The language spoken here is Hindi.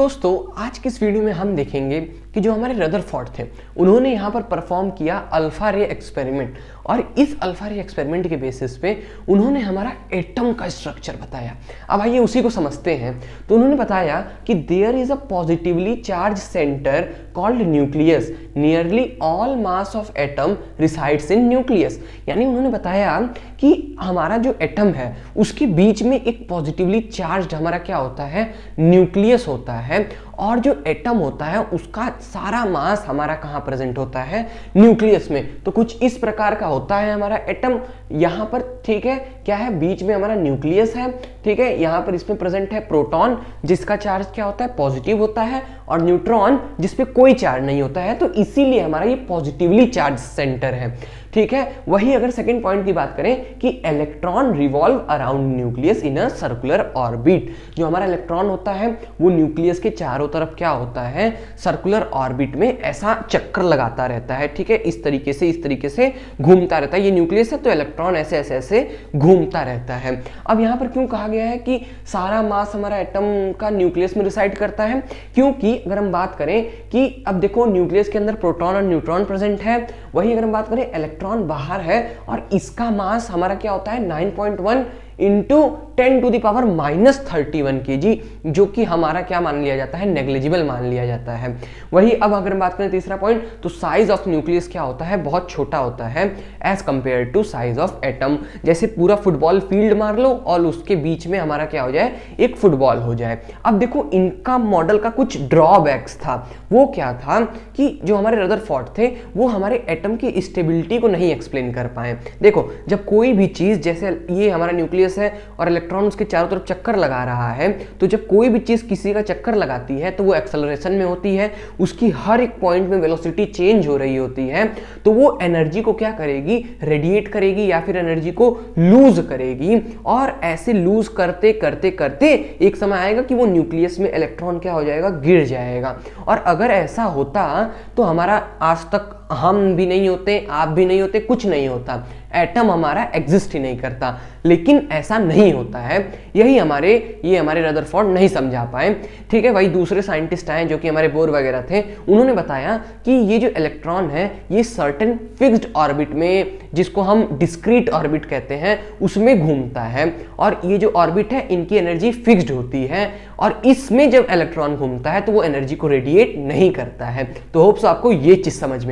दोस्तों आज की इस वीडियो में हम देखेंगे कि जो हमारे रदरफोर्ड थे उन्होंने यहाँ पर परफॉर्म किया अल्फा रे एक्सपेरिमेंट और इस अल्फा रे एक्सपेरिमेंट के बेसिस पे उन्होंने हमारा एटम का स्ट्रक्चर बताया। अब आइए उसी को समझते हैं। तो उन्होंने बताया कि there is a positively charge centre called nucleus, nearly all mass of atom resides in nucleus. यानी उन्होंने बताया कि हमारा जो एटम है उसके बीच में एक पॉजिटिवली चार्ज हमारा क्या होता है, न्यूक्लियस होता है, और जो एटम होता है उसका सारा मास हमारा कहाँ प्रेजेंट होता है, न्यूक्लियस में। तो कुछ इस प्रकार का होता है हमारा एटम यहाँ पर, ठीक है, क्या है, बीच में हमारा न्यूक्लियस है, ठीक है, यहाँ पर इसमें प्रेजेंट है प्रोटॉन जिसका चार्ज क्या होता है, पॉजिटिव होता है, और न्यूट्रॉन जिसपे कोई चार्ज नहीं होता है। तो इसीलिए हमारा ये पॉजिटिवली चार्ज सेंटर है, ठीक है। वही अगर सेकंड पॉइंट की बात करें कि electron revolve around nucleus in a circular orbit, जो हमारा इलेक्ट्रॉन होता है वो न्यूक्लियस के चारों तरफ क्या होता है, सर्कुलर ऑर्बिट में ऐसा चक्कर लगाता रहता है, ठीक है, इस तरीके से घूमता रहता है। ये न्यूक्लियस है तो इलेक्ट्रॉन ऐसे ऐसे ऐसे घूमता रहता है। अब यहाँ पर क्यों कहा गया है कि सारा मास हमारा एटम का न्यूक्लियस में रिसाइड करता है, क्योंकि अगर हम बात करें कि अब देखो न्यूक्लियस के अंदर प्रोटॉन और न्यूट्रॉन प्रेजेंट है, वही अगर हम बात करें इलेक्ट्रॉन बाहर है और इसका मास हमारा क्या होता है 9.1 इंटू 10⁻31 kg, जो कि हमारा क्या मान लिया जाता है, नेग्लिजिबल मान लिया जाता है। वही अब अगर बात करें तीसरा पॉइंट, तो साइज ऑफ न्यूक्लियस क्या होता है, बहुत छोटा होता है as compare to size of atom. जैसे पूरा फुटबॉल फील्ड मार लो और उसके बीच में हमारा क्या हो जाए, एक फुटबॉल हो जाए। अब देखो इनका मॉडल का कुछ ड्रॉबैक्स था। वो क्या था कि जो हमारे रदरफोर्ड थे वो हमारे एटम की स्टेबिलिटी को नहीं एक्सप्लेन कर पाए। देखो जब कोई भी चीज, जैसे ये हमारा न्यूक्लियस है और इलेक्ट्रॉन उसके चारों तरफ चक्कर लगा रहा है, तो जब कोई भी चीज किसी का चक्कर लगाती है तो वो एक्सेलरेशन में होती है, उसकी हर एक पॉइंट में वेलोसिटी चेंज हो रही होती है, तो वो एनर्जी को क्या करेगी, रेडिएट करेगी या फिर एनर्जी को लूज करेगी। और ऐसे लूज करते करते करते एक समय आएगा कि वो न्यूक्लियस में इलेक्ट्रॉन क्या हो जाएगा, गिर जाएगा। और अगर ऐसा होता तो हमारा आज तक हम भी नहीं होते, आप भी नहीं होते, कुछ नहीं होता, एटम हमारा एग्जिस्ट ही नहीं करता। लेकिन ऐसा नहीं होता है, यही हमारे रदरफोर्ड नहीं समझा पाए, ठीक है। वही दूसरे साइंटिस्ट आए जो कि हमारे बोर वगैरह थे, उन्होंने बताया कि ये जो इलेक्ट्रॉन है ये सर्टेन फिक्स्ड ऑर्बिट में, जिसको हम डिस्क्रीट ऑर्बिट कहते हैं, उसमें घूमता है, और ये जो ऑर्बिट है इनकी एनर्जी फिक्स्ड होती है, और इसमें जब इलेक्ट्रॉन घूमता है तो वो एनर्जी को रेडिएट नहीं करता है। तो होप्स आपको ये चीज समझ में आए।